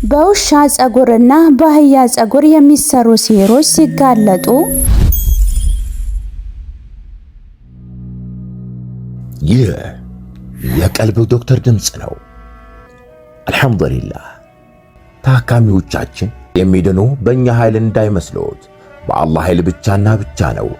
በውሻ ጸጉርና በአህያ ጸጉር የሚሰሩ ሲህሮች ሲጋለጡ ይህ የቀልብ ዶክተር ድምጽ ነው። አልሐምዱሊላህ ታካሚዎቻችን የሚድኑ በእኛ ኃይል እንዳይመስሎት በአላህ ኃይል ብቻና ብቻ ነው።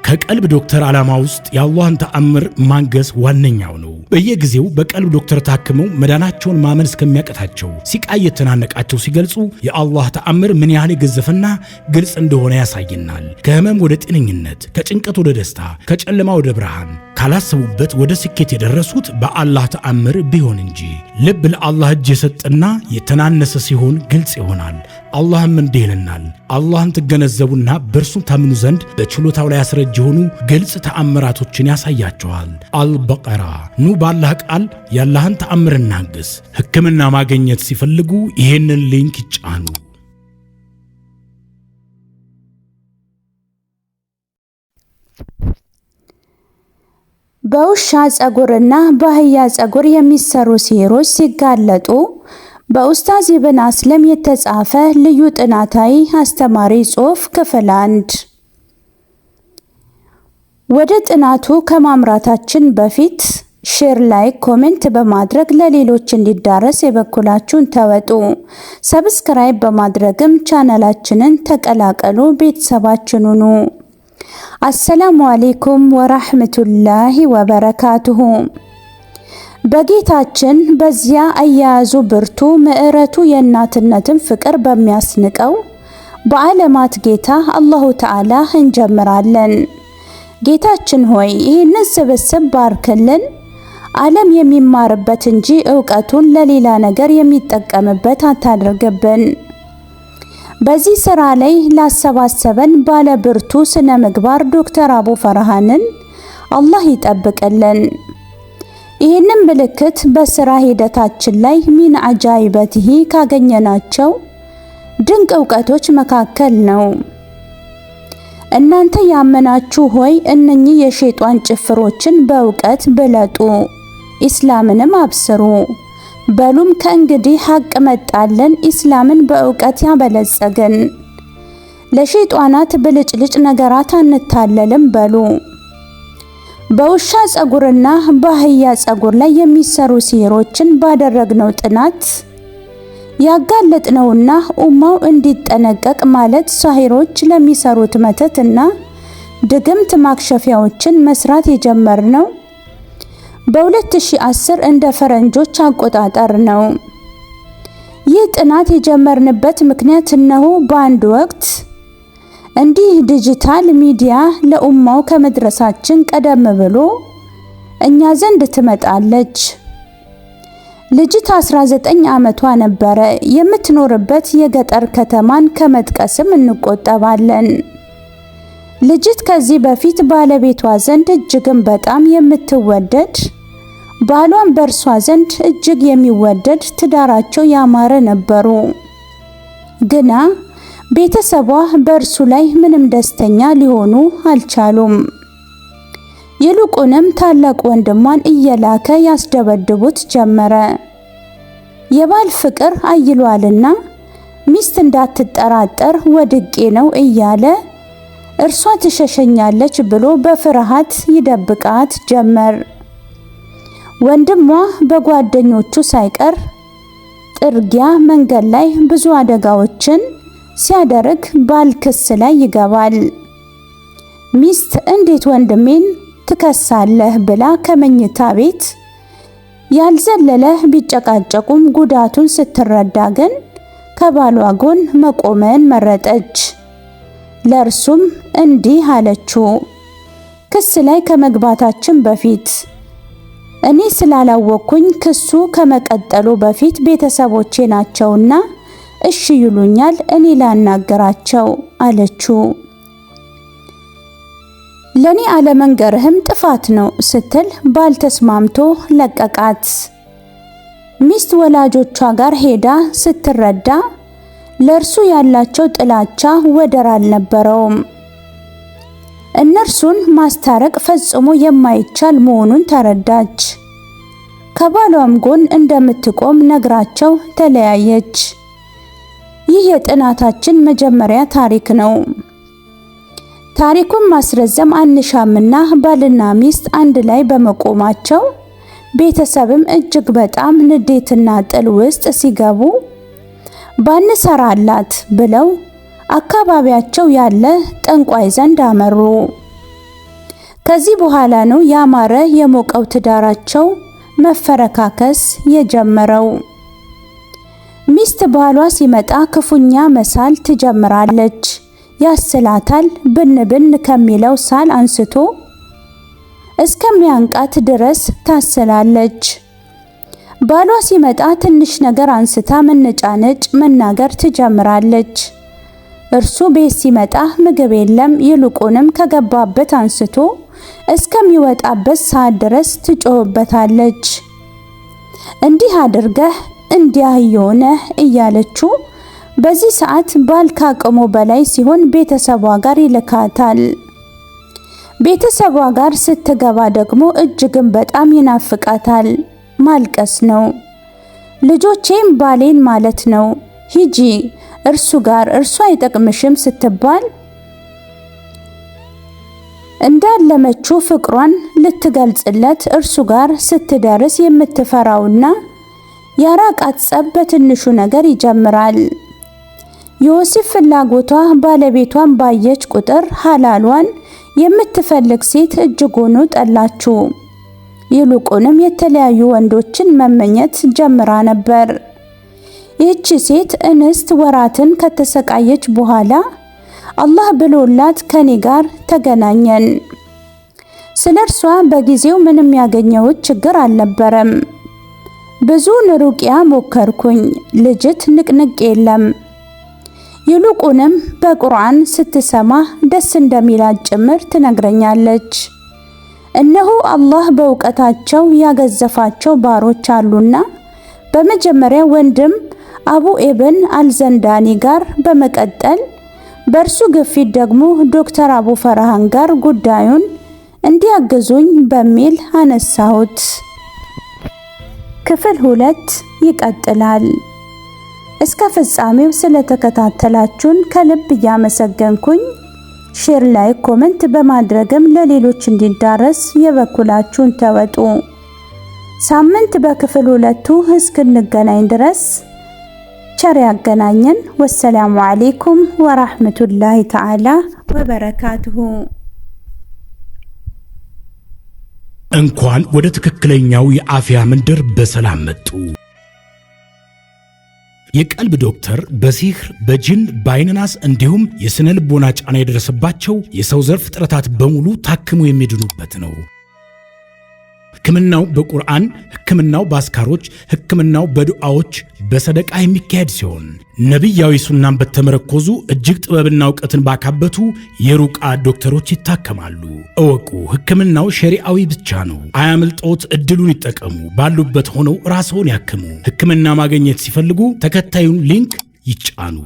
ከቀልብ ዶክተር ዓላማ ውስጥ የአላህን ተአምር ማንገስ ዋነኛው ነው። በየጊዜው በቀልብ ዶክተር ታክመው መዳናቸውን ማመን እስከሚያቀታቸው ሲቃይ የተናነቃቸው ሲገልጹ የአላህ ተአምር ምን ያህል የገዘፈና ግልጽ እንደሆነ ያሳየናል። ከህመም ወደ ጤነኝነት፣ ከጭንቀት ወደ ደስታ፣ ከጨለማ ወደ ብርሃን፣ ካላሰቡበት ወደ ስኬት የደረሱት በአላህ ተአምር ቢሆን እንጂ። ልብ ለአላህ እጅ የሰጠና የተናነሰ ሲሆን ግልጽ ይሆናል። አላህም እንዲህ ይለናል፣ አላህን ትገነዘቡና በእርሱ ታምኑ ዘንድ በችሎታው ላይ ያስረጅ የሆኑ ግልጽ ተአምራቶችን ያሳያቸዋል። አልበቀራ። ኑ ባላህ ቃል ያላህን ተአምር እናግስ። ሕክምና ማግኘት ሲፈልጉ ይሄንን ሊንክ ይጫኑ። በውሻ ጸጉርና በአህያ ጸጉር የሚሰሩ ሲህሮች ሲጋለጡ በኡስታዝ ኢብን አስለም የተጻፈ ልዩ ጥናታዊ አስተማሪ ጽሑፍ ክፍል 1። ወደ ጥናቱ ከማምራታችን በፊት ሼር፣ ላይክ፣ ኮሜንት በማድረግ ለሌሎች እንዲዳረስ የበኩላችሁን ተወጡ። ሰብስክራይብ በማድረግም ቻናላችንን ተቀላቀሉ፣ ቤተሰባችን ሁኑ። አሰላሙ አለይኩም ወራህመቱላሂ ወበረካቱሁ። በጌታችን በዚያ አያያዙ ብርቱ ምዕረቱ የእናትነትን ፍቅር በሚያስንቀው በዓለማት ጌታ አላሁ ተዓላ እንጀምራለን። ጌታችን ሆይ ይህንን ስብስብ ባርክልን፣ ዓለም የሚማርበት እንጂ ዕውቀቱን ለሌላ ነገር የሚጠቀምበት አታድርግብን። በዚህ ሥራ ላይ ላሰባሰበን ባለብርቱ ስነ ምግባር ዶክተር አቡ ፈርሃንን አላህ ይጠብቅልን። ይህንን ምልክት በሥራ ሂደታችን ላይ ሚን አጃይበቲሂ ካገኘናቸው ድንቅ ዕውቀቶች መካከል ነው። እናንተ ያመናችሁ ሆይ እነኚህ የሸይጣን ጭፍሮችን በእውቀት ብለጡ፣ ኢስላምንም አብስሩ። በሉም ከእንግዲህ ሐቅ መጣለን፣ ኢስላምን በእውቀት ያበለጸግን፣ ለሸይጣናት ብልጭልጭ ነገራት አንታለልም በሉ። በውሻ ጸጉርና በአህያ ጸጉር ላይ የሚሰሩ ሲህሮችን ባደረግነው ጥናት ያጋለጥነውና ኡማው እንዲጠነቀቅ ማለት ሳሂሮች ለሚሰሩት መተትና ድግምት ማክሸፊያዎችን መስራት የጀመርነው በ2010 እንደ ፈረንጆች አቆጣጠር ነው። ይህ ጥናት የጀመርንበት ምክንያት እነሆ በአንድ ወቅት እንዲህ ዲጂታል ሚዲያ ለኡማው ከመድረሳችን ቀደም ብሎ እኛ ዘንድ ትመጣለች። ልጅት 19 ዓመቷ ነበረ። የምትኖርበት የገጠር ከተማን ከመጥቀስም እንቆጠባለን። ልጅት ከዚህ በፊት ባለቤቷ ዘንድ እጅግም በጣም የምትወደድ፣ ባሏን በእርሷ ዘንድ እጅግ የሚወደድ፣ ትዳራቸው ያማረ ነበሩ። ግና ቤተሰቧ በእርሱ ላይ ምንም ደስተኛ ሊሆኑ አልቻሉም። ይልቁንም ታላቅ ወንድሟን እየላከ ያስደበድቡት ጀመረ። የባል ፍቅር አይሏልና ሚስት እንዳትጠራጠር ወድቄ ነው እያለ እርሷ ትሸሸኛለች ብሎ በፍርሃት ይደብቃት ጀመር። ወንድሟ በጓደኞቹ ሳይቀር ጥርጊያ መንገድ ላይ ብዙ አደጋዎችን ሲያደርግ ባል ክስ ላይ ይገባል። ሚስት እንዴት ወንድሜን ትከሳለህ ብላ ከመኝታ ቤት ያልዘለለ ቢጨቃጨቁም ጉዳቱን ስትረዳ ግን ከባሏ ጎን መቆመን መረጠች። ለእርሱም እንዲህ አለችው፣ ክስ ላይ ከመግባታችን በፊት እኔ ስላላወቅኩኝ ክሱ ከመቀጠሉ በፊት ቤተሰቦቼ ናቸውና እሺ ይሉኛል፣ እኔ ላናገራቸው አለችው። ለኔ አለመንገርህም ጥፋት ነው ስትል ባል ተስማምቶ ለቀቃት። ሚስት ወላጆቿ ጋር ሄዳ ስትረዳ ለእርሱ ያላቸው ጥላቻ ወደር አልነበረውም። እነርሱን ማስታረቅ ፈጽሞ የማይቻል መሆኑን ተረዳች። ከባሏም ጎን እንደምትቆም ነግራቸው ተለያየች። ይህ የጥናታችን መጀመሪያ ታሪክ ነው። ታሪኩን ማስረዘም አንሻምና ባልና ሚስት አንድ ላይ በመቆማቸው ቤተሰብም እጅግ በጣም ንዴትና ጥል ውስጥ ሲገቡ ባንሰራላት ብለው አካባቢያቸው ያለ ጠንቋይ ዘንድ አመሩ። ከዚህ በኋላ ነው ያማረ የሞቀው ትዳራቸው መፈረካከስ የጀመረው። ሚስት ባሏ ሲመጣ ክፉኛ መሳል ትጀምራለች። ያስላታል። ብን ብን ከሚለው ሳል አንስቶ እስከሚያንቃት ድረስ ታስላለች። ባሏ ሲመጣ ትንሽ ነገር አንስታ መነጫነጭ መናገር ትጀምራለች። እርሱ ቤት ሲመጣ ምግብ የለም። ይልቁንም ከገባበት አንስቶ እስከሚወጣበት ሰዓት ድረስ ትጮህበታለች። እንዲህ አድርገህ እንዲያ የሆነ እያለችው በዚህ ሰዓት ባል ካቅሙ በላይ ሲሆን ቤተሰቧ ጋር ይልካታል። ቤተሰቧ ጋር ስትገባ ደግሞ እጅግም በጣም ይናፍቃታል። ማልቀስ ነው። ልጆቼም ባሌን ማለት ነው፣ ሂጂ እርሱ ጋር፣ እርሱ አይጠቅምሽም ስትባል እንዳለመችው ፍቅሯን ልትገልጽለት እርሱ ጋር ስትደርስ የምትፈራውና ያራቃት ጸብ በትንሹ ነገር ይጀምራል። የወሲብ ፍላጎቷ ባለቤቷን ባየች ቁጥር ሐላሏን የምትፈልግ ሴት እጅጉኑ ጠላችው። ይልቁንም የተለያዩ ወንዶችን መመኘት ጀምራ ነበር። ይህች ሴት እንስት ወራትን ከተሰቃየች በኋላ አላህ ብሎላት ከኔ ጋር ተገናኘን። ስለርሷ በጊዜው ምንም ያገኘሁት ችግር አልነበረም። ብዙ ሩቅያ ሞከርኩኝ፣ ልጅት ንቅንቅ የለም። ይልቁንም በቁርአን ስትሰማ ደስ እንደሚላት ጭምር ትነግረኛለች። እነሆ አላህ በእውቀታቸው ያገዘፋቸው ባሮች አሉና በመጀመሪያ ወንድም አቡ ኢብን አልዘንዳኒ ጋር በመቀጠል በእርሱ ግፊት ደግሞ ዶክተር አቡ ፈርሃን ጋር ጉዳዩን እንዲያግዙኝ በሚል አነሳሁት። ክፍል 2 ይቀጥላል። እስከ ፍጻሜው ስለተከታተላችሁን ከልብ እያመሰገንኩኝ ሼር ላይ ኮሜንት በማድረግም ለሌሎች እንዲዳረስ የበኩላችሁን ተወጡ። ሳምንት በክፍል 2 እስክንገናኝ ድረስ ቸር ያገናኘን። ወሰላሙ አለይኩም ወራህመቱላሂ ተዓላ ወበረካቱሁ። እንኳን ወደ ትክክለኛው የአፍያ መንደር በሰላም መጡ። የቀልብ ዶክተር በሲህር በጅን በአይንናስ እንዲሁም የስነ ልቦና ጫና የደረሰባቸው የሰው ዘር ፍጥረታት በሙሉ ታክሙ የሚድኑበት ነው። ሕክምናው በቁርአን፣ ሕክምናው በአስካሮች፣ ሕክምናው በዱዓዎች በሰደቃ የሚካሄድ ሲሆን ነቢያዊ ሱናን በተመረኮዙ እጅግ ጥበብና እውቀትን ባካበቱ የሩቃ ዶክተሮች ይታከማሉ። እወቁ፣ ሕክምናው ሸሪዓዊ ብቻ ነው። አያምልጦት፣ እድሉን ይጠቀሙ። ባሉበት ሆነው ራስዎን ያክሙ። ሕክምና ማግኘት ሲፈልጉ ተከታዩን ሊንክ ይጫኑ።